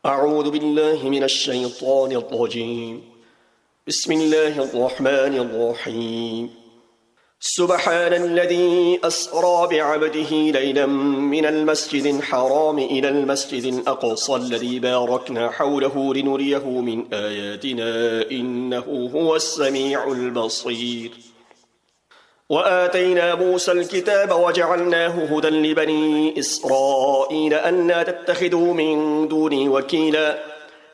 أعوذ بالله من الشيطان الرجيم. بسم الله الرحمن الرحيم. سبحان الذي أسرى بعبده ليلا من المسجد الحرام إلى المسجد الأقصى الذي باركنا حوله لنريه من آياتنا إنه هو السميع البصير. وآتينا موسى الكتاب وجعلناه هدى لبني إسرائيل ألا تتخذوا من دوني وكيلا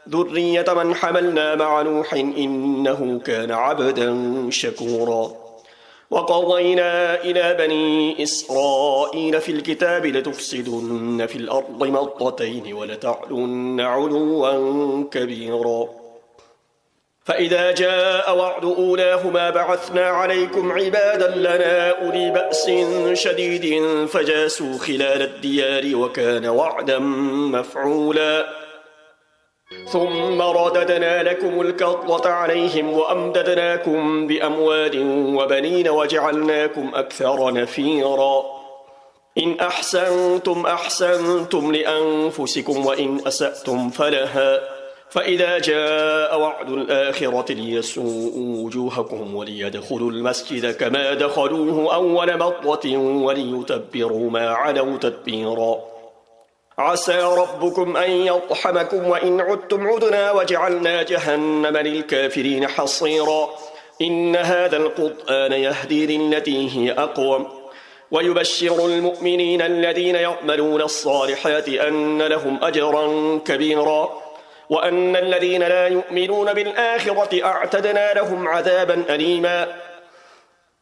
ذرية من حملنا مع نوح إنه كان عبدا شكورا. وقضينا إلى بني إسرائيل في الكتاب لتفسدن في الأرض مرتين ولتعلن علوا كبيرا. فإذا جاء وعد أولاهما بعثنا عليكم عبادا لنا أولي بأس شديد فجاسوا خلال الديار وكان وعدا مفعولا. ثم رددنا لكم الكرة عليهم وأمددناكم بأموال وبنين وجعلناكم أكثر نفيرا. إن أحسنتم أحسنتم لأنفسكم وإن أسأتم فلها. فإذا جاء وعد الآخرة ليسوءوا وجوهكم وليدخلوا المسجد كما دخلوه أول مرة وليتبروا ما علوا تتبيرا. عسى ربكم أن يرحمكم وإن عدتم عدنا وجعلنا جهنم للكافرين حصيرا. إن هذا القرآن يهدي للتي هي أقوم ويبشر المؤمنين الذين يعملون الصالحات أن لهم أجرا كبيرا وأن الذين لا يؤمنون بالآخرة أعتدنا لهم عذابا أليما.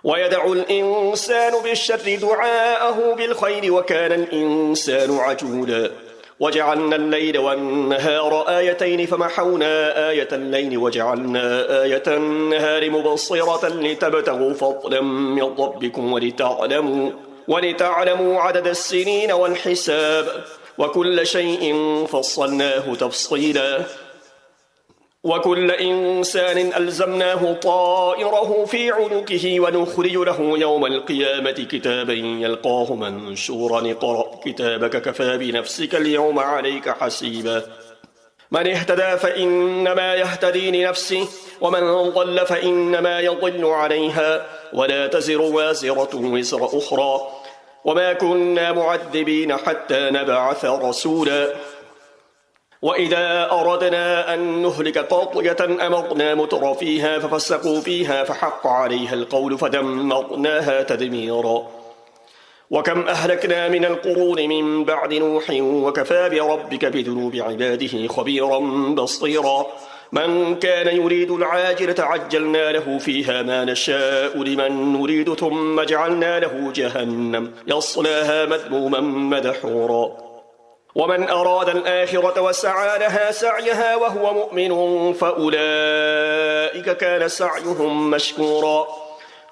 ويدعو الإنسان بالشر دعاءه بالخير وكان الإنسان عجولا. وجعلنا الليل والنهار آيتين فمحونا آية الليل وجعلنا آية النهار مبصرة لتبتغوا فضلا من ربكم ولتعلموا عدد السنين والحساب وكل شيء فصلناه تفصيلا. وكل إنسان ألزمناه طائره في عنقه ونخرج له يوم القيامة كتابا يلقاه منشورا اقرأ كتابك كفى بنفسك اليوم عليك حسيبا. من اهتدى فإنما يهتدي لنفسه ومن ضل فإنما يضل عليها ولا تزر وازرة وزر أخرى وما كنا معذبين حتى نبعث رسولا. وإذا أردنا أن نهلك قرية أمرنا متر فيها ففسقوا فيها فحق عليها القول فدمرناها تدميرا. وكم أهلكنا من القرون من بعد نوح وكفى بربك بذنوب عباده خبيرا بصيرا. من كان يريد العاجلة عجلنا له فيها ما نشاء لمن نريد ثم جعلنا له جهنم يصلاها مذموما مدحورا. ومن أراد الآخرة وسعى لها سعيها وهو مؤمن فأولئك كان سعيهم مشكورا.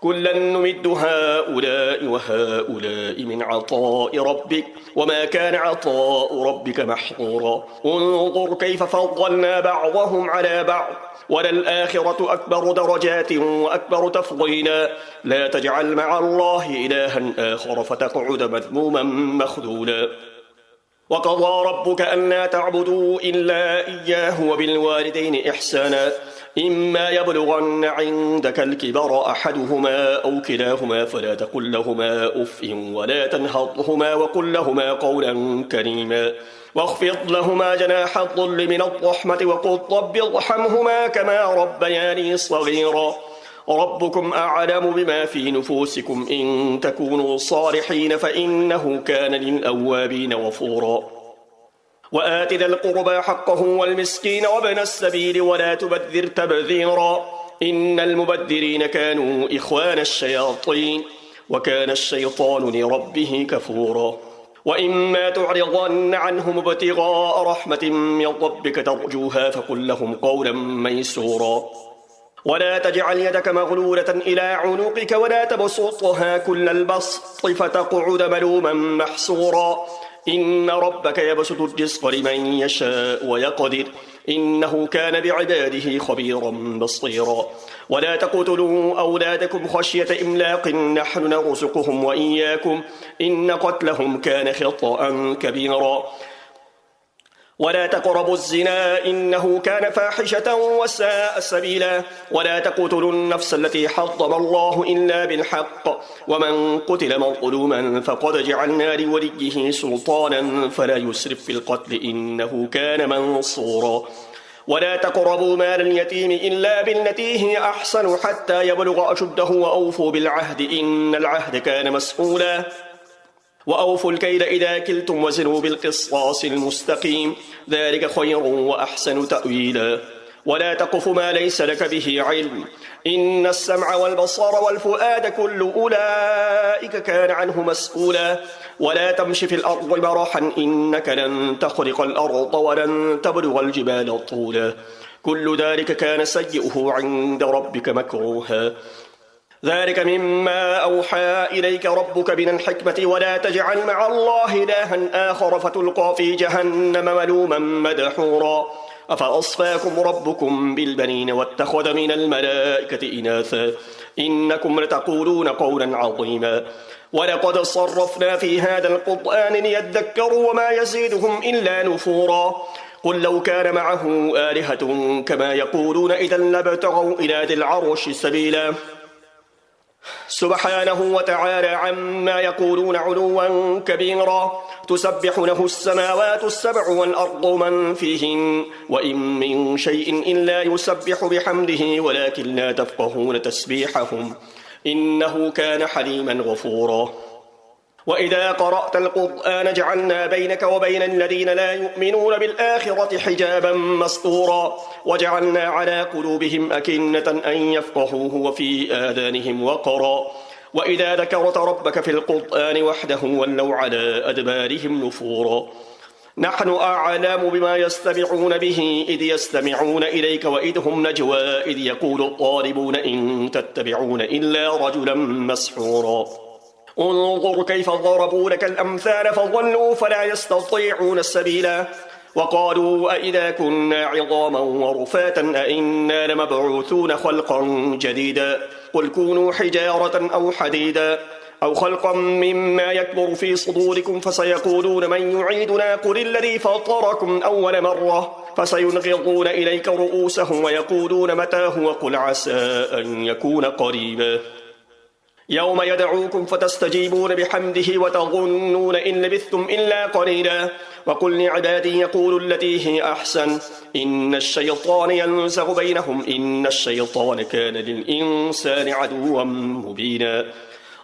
كلا نمد هؤلاء وهؤلاء من عطاء ربك وما كان عطاء ربك محظورا. انظر كيف فضلنا بعضهم على بعض وللآخرة أكبر درجات وأكبر تفضيلا. لا تجعل مع الله إلها آخر فتقعد مذموما مخذولا. وقضى ربك ألا تعبدوا إلا إياه وبالوالدين إحسانا. إما يبلغن عندك الكبر أحدهما أو كلاهما فلا تقل لهما أف ولا تنهضهما وقل لهما قولا كريما. واخفض لهما جناح الذل من الرحمة وقل رب ارحمهما كما ربياني صغيرا. ربكم أعلم بما في نفوسكم إن تكونوا صالحين فإنه كان للأوابين غفورا. وآت ذا القربى حقه والمسكين وابن السبيل ولا تبذر تبذيرا. إن المبذرين كانوا إخوان الشياطين وكان الشيطان لربه كفورا. وإما تعرضن عنهم ابتغاء رحمة من ربك ترجوها فقل لهم قولا ميسورا. ولا تجعل يدك مغلولة إلى عنقك ولا تبسطها كل البسط فتقعد ملوما محسورا. إن ربك يبسط الرزق لمن يشاء ويقدر إنه كان بعباده خبيرا بصيرا. ولا تقتلوا أولادكم خشية إملاق نحن نرزقهم وإياكم إن قتلهم كان خطأ كبيرا. ولا تقربوا الزنا إنه كان فاحشة وساء سبيلا ولا تقتلوا النفس التي حرم الله إلا بالحق ومن قتل مظلوما فقد جعلنا لوليه سلطانا فلا يسرف في القتل إنه كان منصورا ولا تقربوا مال اليتيم إلا بالتي هي أحسن حتى يبلغ أشده وأوفوا بالعهد إن العهد كان مسؤولا وأوفوا الكيل إذا كلتم وزنوا بالقسطاس المستقيم ذلك خير وأحسن تأويلا ولا تقف ما ليس لك به علم إن السمع والبصر والفؤاد كل أولئك كان عنه مسؤولا ولا تمش في الأرض مرحا إنك لن تخرق الأرض ولن تبلغ الجبال طولا كل ذلك كان سيئه عند ربك مكروها ذلك مما أوحى إليك ربك من الحكمة ولا تجعل مع الله إلها آخر فتلقى في جهنم ملوما مدحورا أفأصفاكم ربكم بالبنين واتخذ من الملائكة إناثا إنكم لتقولون قولا عظيما ولقد صرفنا في هذا القرآن ليذكروا وما يزيدهم إلا نفورا قل لو كان معه آلهة كما يقولون إذا لابتغوا إلى ذي العرش سبيلا سبحانه وتعالى عما يقولون علوا كبيرا تسبح له السماوات السبع والأرض من فيهن وإن من شيء إلا يسبح بحمده ولكن لا تفقهون تسبيحهم إنه كان حليما غفورا وإذا قرأت القرآن جعلنا بينك وبين الذين لا يؤمنون بالآخرة حجابا مستورا وجعلنا على قلوبهم أكنة أن يفقهوه وفي آذانهم وقرا وإذا ذكرت ربك في القرآن وحده ولوا على أدبارهم نفورا نحن أعلم بما يستمعون به إذ يستمعون إليك وإذ هم نجوى إذ يقول الطالبون إن تتبعون إلا رجلا مسحورا انظر كيف ضربوا لك الأمثال فضلوا فلا يستطيعون السبيلا وقالوا أئذا كنا عظاما ورفاتا أئنا لمبعوثون خلقا جديدا قل كونوا حجارة أو حديدا أو خلقا مما يكبر في صدوركم فسيقولون من يعيدنا قل الذي فطركم أول مرة فسينغضون إليك رؤوسهم ويقولون متى هو قل عسى أن يكون قريبا يوم يدعوكم فتستجيبون بحمده وتظنون إن لبثتم إلا قليلا وقل لعبادي يقولوا التي هي أحسن إن الشيطان ينزغ بينهم إن الشيطان كان للإنسان عدوا مبينا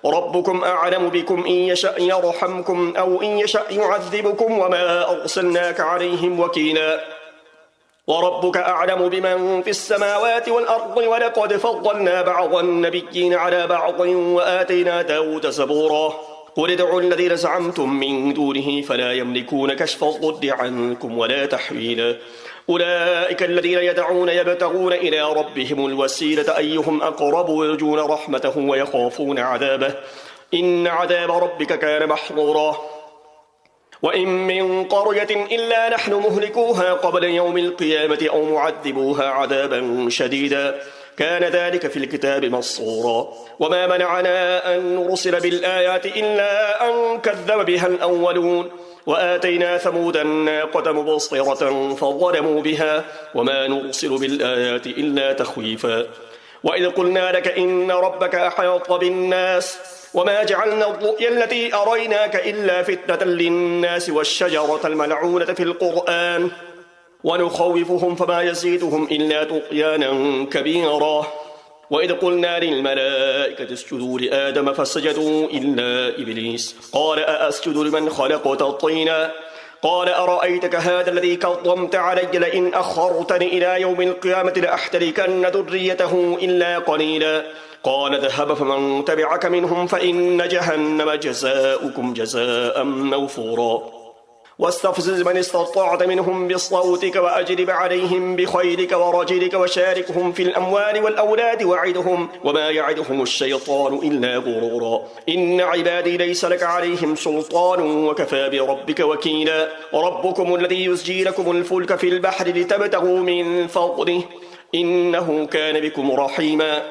ربكم أعلم بكم إن يشأ يرحمكم أو إن يشأ يعذبكم وما أرسلناك عليهم وكيلا وربك أعلم بمن في السماوات والأرض ولقد فضلنا بعض النبيين على بعض وآتينا داود زبورا قل ادعوا الذين زعمتم من دونه فلا يملكون كشف الضر عنكم ولا تحويلا أولئك الذين يدعون يبتغون إلى ربهم الوسيلة أيهم أقرب ويرجون رحمته ويخافون عذابه إن عذاب ربك كان محظورا وإن من قرية إلا نحن مهلكوها قبل يوم القيامة أو معذبوها عذابا شديدا كان ذلك في الكتاب مسطورا وما منعنا أن نرسل بالآيات إلا أن كذب بها الأولون وآتينا ثمود الناقة مبصرة فظلموا بها وما نرسل بالآيات إلا تخويفا وإذ قلنا لك إن ربك أحاط بالناس وما جعلنا الرؤيا التي أريناك إلا فتنة للناس والشجرة الملعونة في القرآن ونخوفهم فما يزيدهم إلا طغيانا كبيرا وإذ قلنا للملائكة اسجدوا لآدم فسجدوا إلا إبليس قال أأسجد لمن خلقت طينا قال أرأيتك هذا الذي كرمت علي لئن أخرتني إلى يوم القيامة لأحتركن ذريته إلا قليلا قال اذهب فمن تبعك منهم فإن جهنم جزاؤكم جزاء موفورا واستفزز من استطعت منهم بصوتك وأجلب عليهم بخيلك ورجلك وشاركهم في الأموال والأولاد وعدهم وما يعدهم الشيطان إلا غرورا إن عبادي ليس لك عليهم سلطان وكفى بربك وكيلا ربكم الذي يزجي لكم الفلك في البحر لتبتغوا من فضله إنه كان بكم رحيما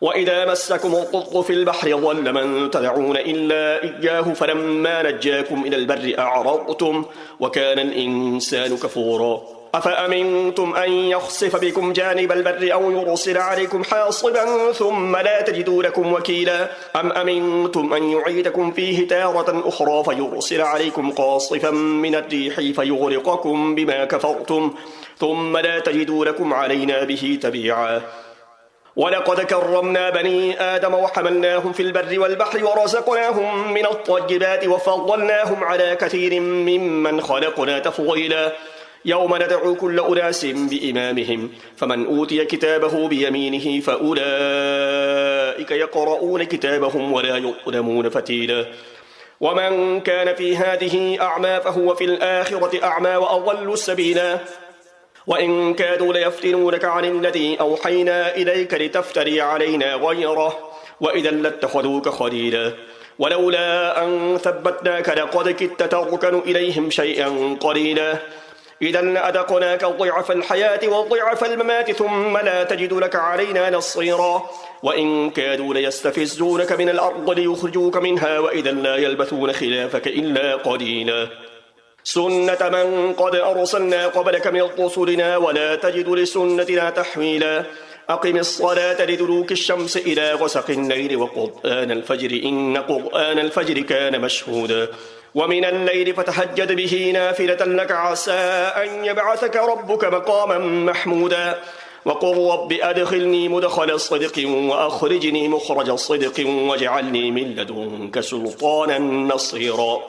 وإذا مسكم الضر في البحر ضل من تدعون إلا إياه فلما نجاكم إلى البر أعرضتم وكان الإنسان كفورا أفأمنتم أن يخسف بكم جانب البر أو يرسل عليكم حاصبا ثم لا تجدوا لكم وكيلا أم أمنتم أن يعيدكم فيه تارة أخرى فيرسل عليكم قاصفا من الريح فيغرقكم بما كفرتم ثم لا تجدوا لكم علينا به تبيعا ولقد كرمنا بني آدم وحملناهم في البر والبحر ورزقناهم من الطيبات وفضلناهم على كثير ممن خلقنا تفضيلا يوم ندعو كل أناس بإمامهم فمن أوتي كتابه بيمينه فأولئك يقرؤون كتابهم ولا يظلمون فتيلا ومن كان في هذه أعمى فهو في الآخرة أعمى وأضل سبيلا وإن كادوا ليفتنونك عن الذي أوحينا إليك لتفتري علينا غيره وإذا لاتخذوك خليلا ولولا أن ثبتناك لقد كدت تركن إليهم شيئا قليلا إذا لأذقناك ضعف الحياة وضعف الممات ثم لا تجد لك علينا نصيرا وإن كادوا ليستفزونك من الأرض ليخرجوك منها وإذا لا يلبثون خلافك إلا قليلا سنة من قد أرسلنا قبلك من رسلنا ولا تجد لسنتنا تحويلا أقم الصلاة لدلوك الشمس إلى غسق الليل وقرآن الفجر إن قرآن الفجر كان مشهودا ومن الليل فتهجد به نافلة لك عسى أن يبعثك ربك مقاما محمودا وقل رب أدخلني مدخل صدق وأخرجني مخرج صدق واجعلني من لدنك سلطانا نصيرا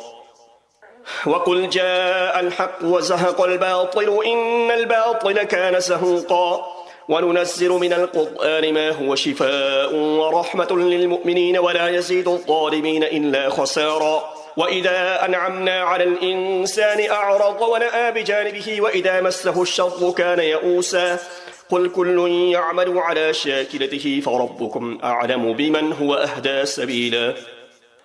وقل جاء الحق وزهق الباطل إن الباطل كان زهوقا وننزل من القرآن ما هو شفاء ورحمة للمؤمنين ولا يزيد الظالمين إلا خسارا وإذا أنعمنا على الإنسان أعرض ونأى بجانبه وإذا مسه الشر كان يئوسا قل كل يعمل على شاكلته فربكم أعلم بمن هو أهدى سبيلا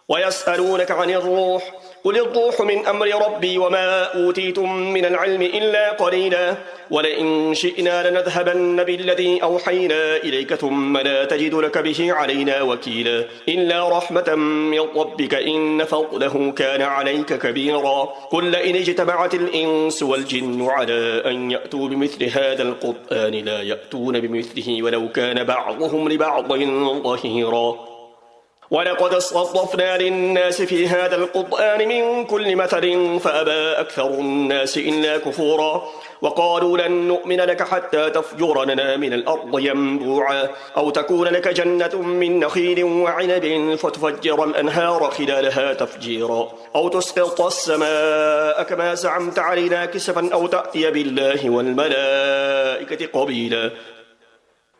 ويسألونك عن الروح قل الروح من أمر ربي وما أوتيتم من العلم إلا قليلا ولئن شئنا لنذهبن بالذي أوحينا إليك ثم لا تجد لك به علينا وكيلا إلا رحمة من ربك إن فضله كان عليك كبيرا قل لئن اجتمعت الإنس والجن على أن يأتوا بمثل هذا القرآن لا يأتون بمثله ولو كان بعضهم لبعض ظهيرا ولقد صرفنا للناس في هذا القرآن من كل مثل فأبى أكثر الناس إلا كفورا وقالوا لن نؤمن لك حتى تفجر لنا من الأرض ينبوعا أو تكون لك جنة من نخيل وعنب فتفجر الأنهار خلالها تفجيرا أو تسقط السماء كما زعمت علينا كسفا أو تأتي بالله والملائكة قبيلا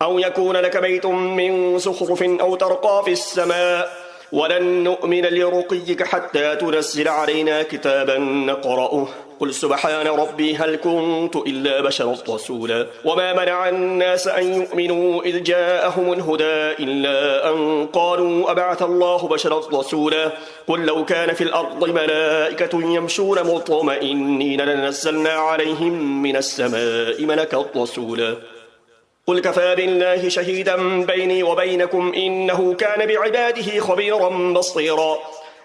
أو يكون لك بيت من زخرف أو ترقى في السماء ولن نؤمن لرقيك حتى تنزل علينا كتابا نقرأه قل سبحان ربي هل كنت إلا بشرا رسولا وما منع الناس أن يؤمنوا إذ جاءهم الهدى إلا أن قالوا أبعث الله بشرا رسولا قل لو كان في الأرض ملائكة يمشون مطمئنين لنزلنا عليهم من السماء ملكا رسولا قل كفى بالله شهيدا بيني وبينكم إنه كان بعباده خبيرا بصيرا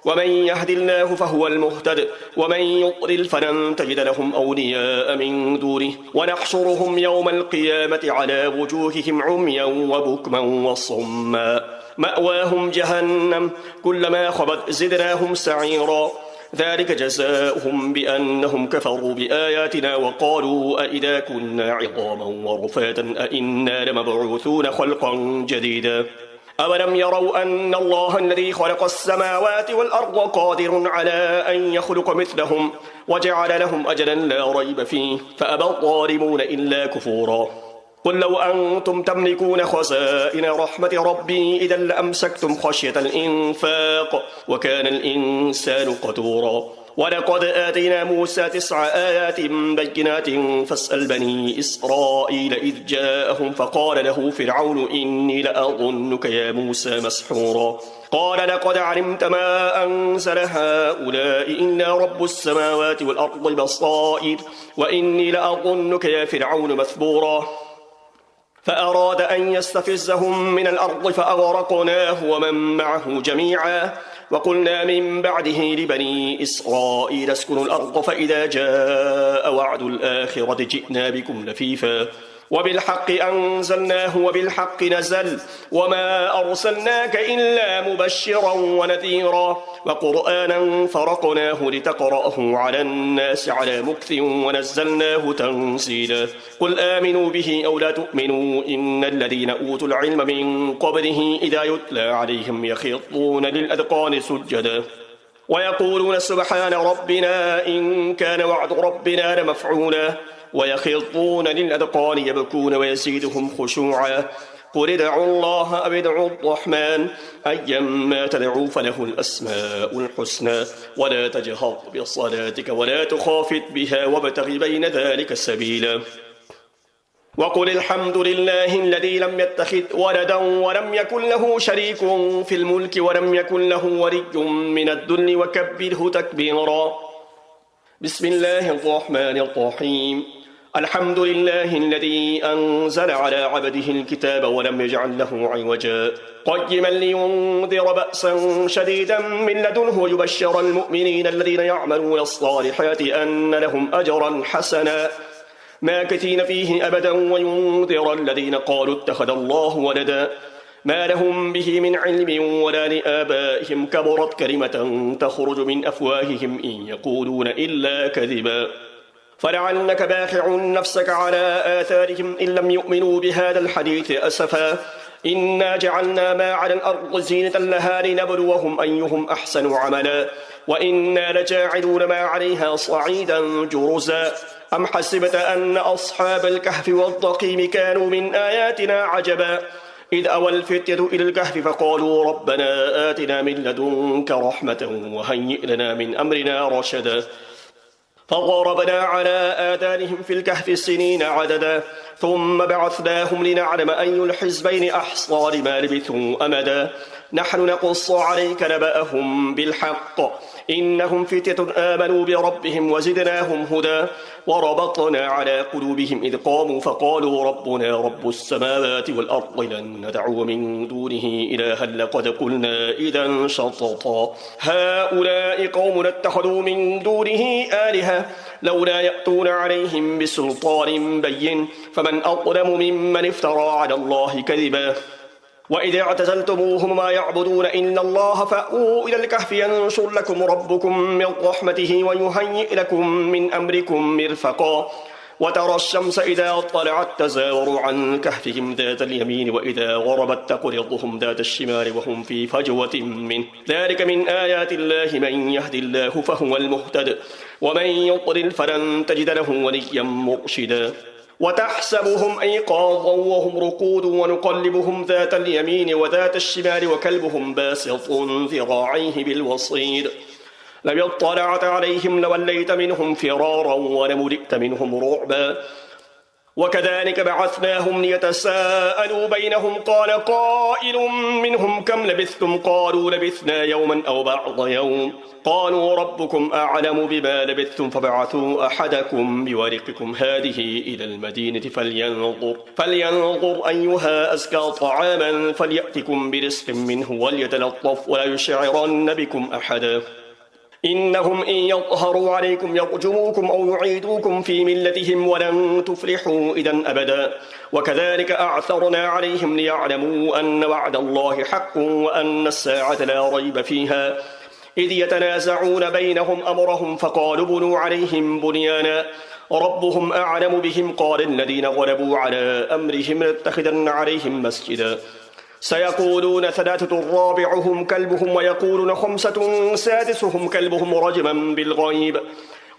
ومن يهد الله فهو المهتد ومن يضلل فلن تجد لهم أولياء من دونه ونحشرهم يوم القيامة على وجوههم عميا وبكما وصما مأواهم جهنم كلما خبت زدناهم سعيرا ذلك جزاؤهم بأنهم كفروا بآياتنا وقالوا أئذا كنا عظاما ورفاتا أئنا لمبعوثون خلقا جديدا أولم يروا أن الله الذي خلق السماوات والأرض قادر على أن يخلق مثلهم وجعل لهم أجلا لا ريب فيه فأبى الظالمون إلا كفورا قل لو أنتم تملكون خزائن رحمة ربي إذا لأمسكتم خشية الإنفاق وكان الإنسان قتورا ولقد آتينا موسى 9 آيات بينات فاسأل بني إسرائيل إذ جاءهم فقال له فرعون إني لأظنك يا موسى مسحورا قال لقد علمت ما أنزل هؤلاء إلا رب السماوات والأرض بصائر وإني لأظنك يا فرعون مثبورا فأراد أن يستفزهم من الأرض فأغرقناه ومن معه جميعا وقلنا من بعده لبني إسرائيل اسكنوا الأرض فإذا جاء وعد الآخرة جئنا بكم لفيفا وبالحق أنزلناه وبالحق نزل وما أرسلناك إلا مبشرا ونذيرا وقرآنا فرقناه لتقرأه على الناس على مكث ونزلناه تنزيلا قل آمنوا به أو لا تؤمنوا إن الذين أوتوا العلم من قبله إذا يتلى عليهم يخضون للأذقان سجدا ويقولون سبحان ربنا إن كان وعد ربنا لمفعولا ويخضون للأذقان يبكون ويزيدهم خشوعا قل ادعوا الله أو ادعوا الرحمن أيما تدعوا فله الأسماء الحسنى ولا تجهر بصلاتك ولا تخافت بها وابتغ بين ذلك سبيلا وقل الحمد لله الذي لم يتخذ ولدا ولم يكن له شريك في الملك ولم يكن له ولي من الذل وكبره تكبيرا بسم الله الرحمن الرحيم الحمد لله الذي أنزل على عبده الكتاب ولم يجعل له عوجا قيما لينذر بأسا شديدا من لدنه ويبشر المؤمنين الذين يعملون الصالحات أن لهم أجرا حسنا ماكثين فيه أبدا وينذر الذين قالوا اتخذ الله ولدا ما لهم به من علم ولا لآبائهم كبرت كلمة تخرج من أفواههم إن يقولون إلا كذبا فلعلك باخع نفسك على آثارهم إن لم يؤمنوا بهذا الحديث أسفا إنا جعلنا ما على الأرض زينة لها لنبلوهم أيهم أحسن عملا وإنا لجاعلون ما عليها صعيدا جرزا أم حسبت أن أصحاب الكهف والرقيم كانوا من آياتنا عجبا إذ أوى الفتية إلى الكهف فقالوا ربنا آتنا من لدنك رحمة وهيئ لنا من أمرنا رشدا فضربنا على آذانهم في الكهف سنين عددا ثم بعثناهم لنعلم أي الحزبين أحصى لما لبثوا أمدا نحن نقص عليك نبأهم بالحق إنهم فتية آمنوا بربهم وزدناهم هدى وربطنا على قلوبهم إذ قاموا فقالوا ربنا رب السماوات والأرض لن ندعو من دونه إلها لقد قلنا إذا شططا هؤلاء قوم اتخذوا من دونه آلهة لولا يأتون عليهم بسلطان بين فمن أظلم ممن افترى على الله كذبا وإذا اعتزلتموهم ما يعبدون إلا الله فأووا إلى الكهف ينشر لكم ربكم من رحمته ويهيئ لكم من أمركم مرفقا وترى الشمس إذا طلعت تزاور عن كهفهم ذات اليمين وإذا غربت تقرضهم ذات الشمال وهم في فجوة منه ذلك من آيات الله من يهدي الله فهو المهتد ومن يضلل فلن تجد له وليا مرشدا وتحسبهم أيقاظا وهم رقود ونقلبهم ذات اليمين وذات الشمال وكلبهم باسط ذراعيه بالوصيد لو اطلعت عليهم لوليت منهم فرارا ولملئت منهم رعبا وكذلك بعثناهم ليتساءلوا بينهم قال قائل منهم كم لبثتم قالوا لبثنا يوما أو بعض يوم قالوا ربكم أعلم بما لبثتم فبعثوا أحدكم بورقكم هذه إلى المدينة فلينظر أيها أزكى طعاما فليأتكم برزق منه وليتلطف ولا يشعرن بكم أحدا إنهم إن يظهروا عليكم يرجموكم أو يعيدوكم في ملتهم ولن تفلحوا إذا أبدا وكذلك أعثرنا عليهم ليعلموا أن وعد الله حق وأن الساعة لا ريب فيها إذ يتنازعون بينهم أمرهم فقالوا بنوا عليهم بنيانا ربهم أعلم بهم قال الذين غلبوا على أمرهم لاتخذن عليهم مسجدا سيقولون ثلاثة رابعهم كلبهم ويقولون خمسة سادسهم كلبهم رجما بالغيب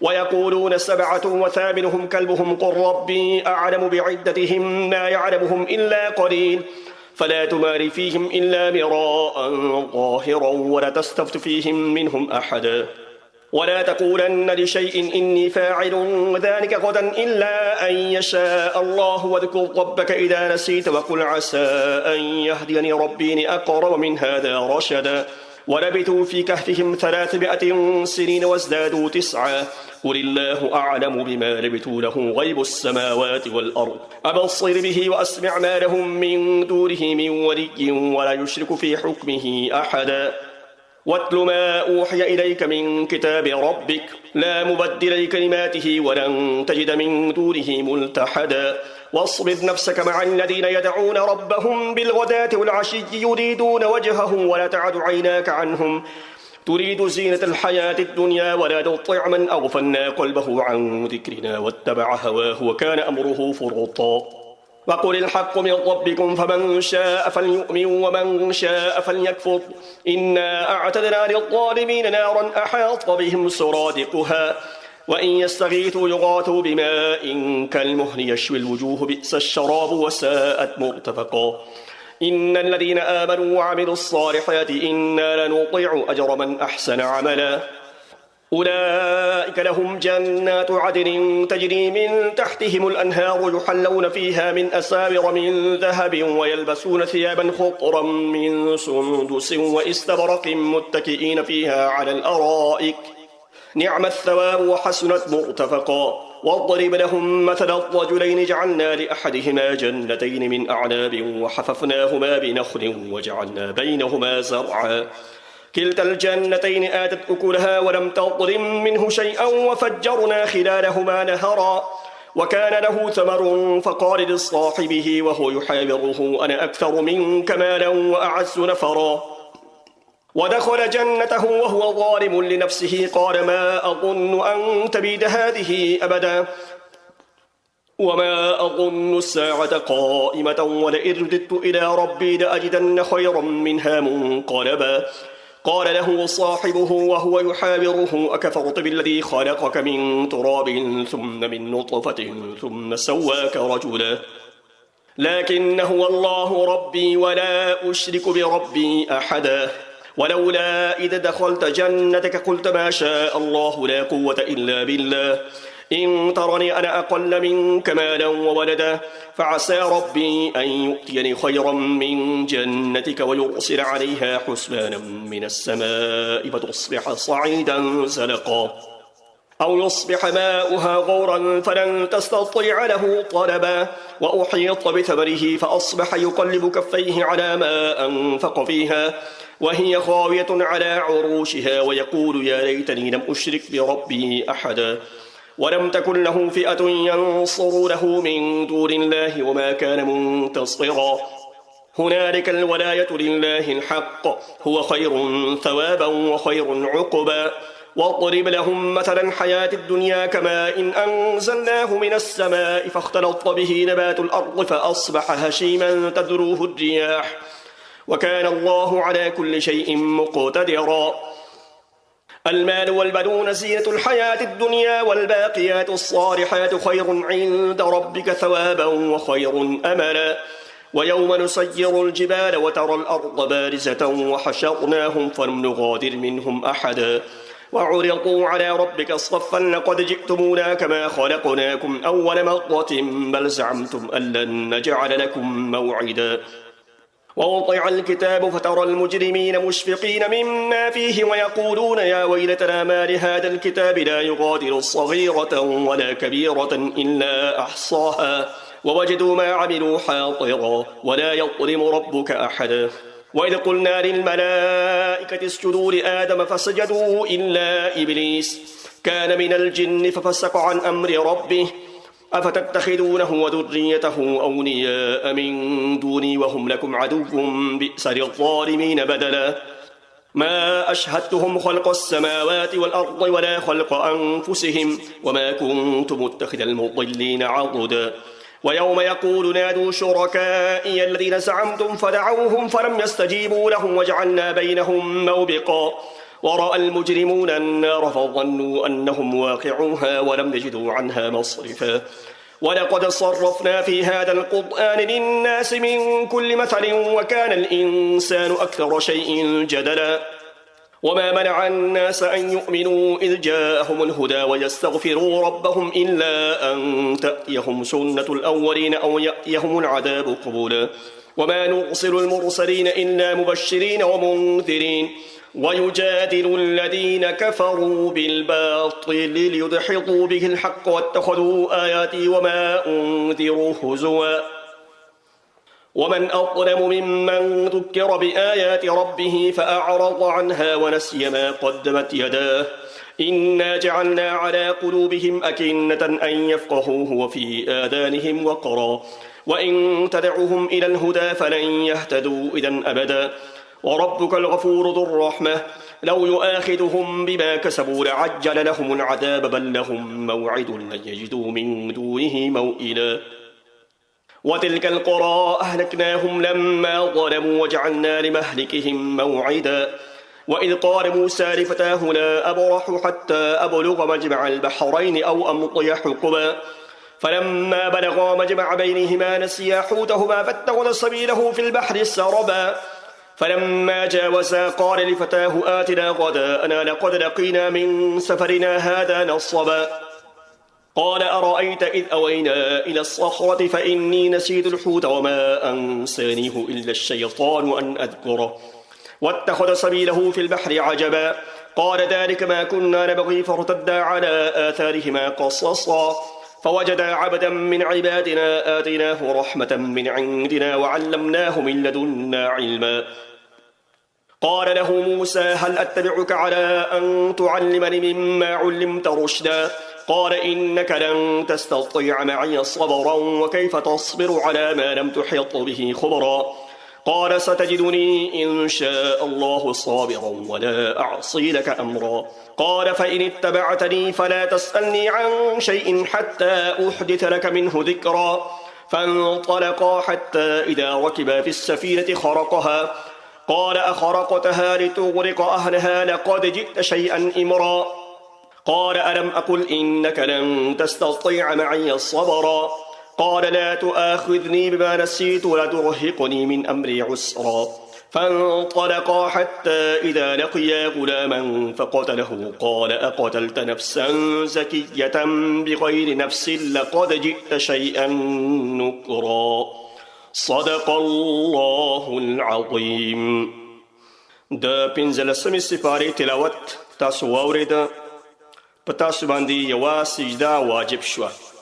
ويقولون سبعة وثامنهم كلبهم قل ربي أعلم بعدتهم ما يعلمهم إلا قليل فلا تمار فيهم إلا مراء ظاهرا ولا تستفت فيهم منهم أحدا ولا تقولن لشيء إني فاعل ذلك غدا إلا أن يشاء الله واذكر ربك إذا نسيت وقل عسى أن يهديني ربي لأقرب من هذا رشدا ولبثوا في كهفهم 300 سنين وازدادوا 9 قل الله أعلم بما لبثوا له غيب السماوات والأرض أبصر به وأسمع ما لهم من دونه من ولي ولا يشرك في حكمه أحدا واتل ما أوحي إليك من كتاب ربك لا مبدل لكلماته ولن تجد من دونه ملتحدا واصبر نفسك مع الذين يدعون ربهم بالغداة والعشي يريدون وجهه ولا تعد عيناك عنهم تريد زينة الحياة الدنيا ولا تطع من أغفلنا قلبه عن ذكرنا واتبع هواه وكان أمره فرطا وقل الحق من ربكم فمن شاء فليؤمن ومن شاء فليكفر إنا أعتدنا للظالمين نارا أحاط بهم سرادقها وإن يستغيثوا يغاثوا بماء كالمهل يشوي الوجوه بئس الشراب وساءت مرتفقا إن الذين آمنوا وعملوا الصالحات إنا لنطيع أجر من أحسن عملا أولئك لهم جنات عدن تجري من تحتهم الأنهار يحلون فيها من أساور من ذهب ويلبسون ثيابا خضرا من سندس واستبرق متكئين فيها على الأرائك نعم الثواب وحسنت مرتفقا واضرب لهم مثل الرجلين جعلنا لأحدهما جنتين من أعناب وحففناهما بنخل وجعلنا بينهما زرعا كلتا الجنتين آتت أكلها ولم تظلم منه شيئا وفجرنا خلالهما نهرا وكان له ثمر فقال لصاحبه وهو يحاوره أنا أكثر منك مالا وأعز نفرا ودخل جنته وهو ظالم لنفسه قال ما أظن أن تبيد هذه أبدا وما أظن الساعة قائمة ولئن رددت إلى ربي لأجدن خيرا منها منقلبا قال له صاحبه وهو يحاوره أكفرت بالذي خلقك من تراب ثم من نطفة ثم سواك رجلا لكن هو الله ربي ولا أشرك بربي أحدا ولولا إذا دخلت جنتك قلت ما شاء الله لا قوة إلا بالله إن ترني أنا أقل منك مالا وولدا فعسى ربي أن يؤتيني خيرا من جنتك ويرسل عليها حسبانا من السماء فتصبح صعيدا زلقا أو يصبح ماؤها غورا فلن تستطيع له طلبا وأحيط بثمره فأصبح يقلب كفيه على ما أنفق فيها وهي خاوية على عروشها ويقول يا ليتني لم أشرك بربي أحدا ولم تكن له فئة ينصرونه من دون الله وما كان منتصرا هنالك الولاية لله الحق هو خير ثوابا وخير عقبا واضرب لهم مثلا حياة الدنيا كماء إن أنزلناه من السماء فاختلط به نبات الأرض فأصبح هشيما تذروه الرياح وكان الله على كل شيء مقتدرا المال والبنون زينة الحياة الدنيا والباقيات الصالحات خير عند ربك ثوابا وخير أملا ويوم نسير الجبال وترى الأرض بارزة وحشرناهم فلم نغادر منهم أحدا وعرضوا على ربك صفا لقد جئتمونا كما خلقناكم أول مرة بل زعمتم أن لن نجعل لكم موعدا ووضع الكتاب فترى المجرمين مشفقين مما فيه ويقولون يا ويلتنا ما لهذا الكتاب لا يغادر صغيرة ولا كبيرة إلا أحصاها ووجدوا ما عملوا حاضرا ولا يظلم ربك أحدا وإذ قلنا للملائكة اسجدوا لآدم فسجدوا إلا إبليس كان من الجن ففسق عن أمر ربه أفتتخذونه وذريته أولياء من دوني وهم لكم عدو بئس للظالمين بدلا ما أشهدتهم خلق السماوات والأرض ولا خلق أنفسهم وما كنت متخذ المضلين عضدا ويوم يقول نادوا شركائي الذين زعمتم فدعوهم فلم يستجيبوا لهم وجعلنا بينهم موبقا ورأى المجرمون النار فظنوا أنهم واقعوها ولم يجدوا عنها مصرفا ولقد صرفنا في هذا القرآن للناس من كل مثل وكان الإنسان أكثر شيء جدلا وما منع الناس أن يؤمنوا إذ جاءهم الهدى ويستغفروا ربهم إلا أن تأتيهم سنة الأولين أو يأتيهم العذاب قبلا وما نرسل المرسلين إلا مبشرين ومنذرين ويجادل الذين كفروا بالباطل ليدحضوا به الحق واتخذوا آياتي وما أنذروا هزوا ومن أظلم ممن ذكر بآيات ربه فأعرض عنها ونسي ما قدمت يداه إنا جعلنا على قلوبهم أكنة أن يفقهوه وفي آذانهم وقرا وإن تدعهم إلى الهدى فلن يهتدوا إذا أبدا وربك الغفور ذو الرحمة لو يؤاخذهم بما كسبوا لعجل لهم العذاب بل لهم موعد لن يجدوا من دونه موئلا وتلك القرى أهلكناهم لما ظلموا وجعلنا لمهلكهم موعدا وإذ قال موسى لفتاه لا أبرح حتى أبلغ مجمع البحرين أو أمضي حقبا فلما بلغا مجمع بينهما نسيا حوتهما فاتخذ سبيله في البحر سربا فلما جاوزا قال لفتاه آتنا غداءنا لقد لقينا من سفرنا هذا نصبا قال أرأيت إذ أوينا إلى الصخرة فإني نسيت الحوت وما أنسانيه إلا الشيطان أن أذكره واتخذ سبيله في البحر عجبا قال ذلك ما كنا نبغي فارتدا على آثارهما قصصا فوجدا عبدا من عبادنا آتيناه رحمة من عندنا وعلمناه من لدنا علما قال له موسى هل أتبعك على أن تعلمني مما علمت رشدا قال إنك لن تستطيع معي صبرا وكيف تصبر على ما لم تحط به خبرا قال ستجدني إن شاء الله صابرا ولا أعصي لك أمرا قال فإن اتبعتني فلا تسألني عن شيء حتى أحدث لك منه ذكرا فانطلقا حتى إذا ركبا في السفينة خرقها قال أخرقتها لتغرق أهلها لقد جئت شيئا إمرا قال ألم أقل إنك لن تستطيع معي صبرا قال لا تؤاخذني بما نسيت ولا ترهقني من أمري عسرا فانطلقا حتى إذا لقيا غلاما فقتله قال أقتلت نفسا زكية بغير نفس لقد جئت شيئا نكرا صدق الله العظيم. د پنځلسمې سپارې تلاوت تاسو واورېده. په تاسو باندې یوه سجده واجب شوه.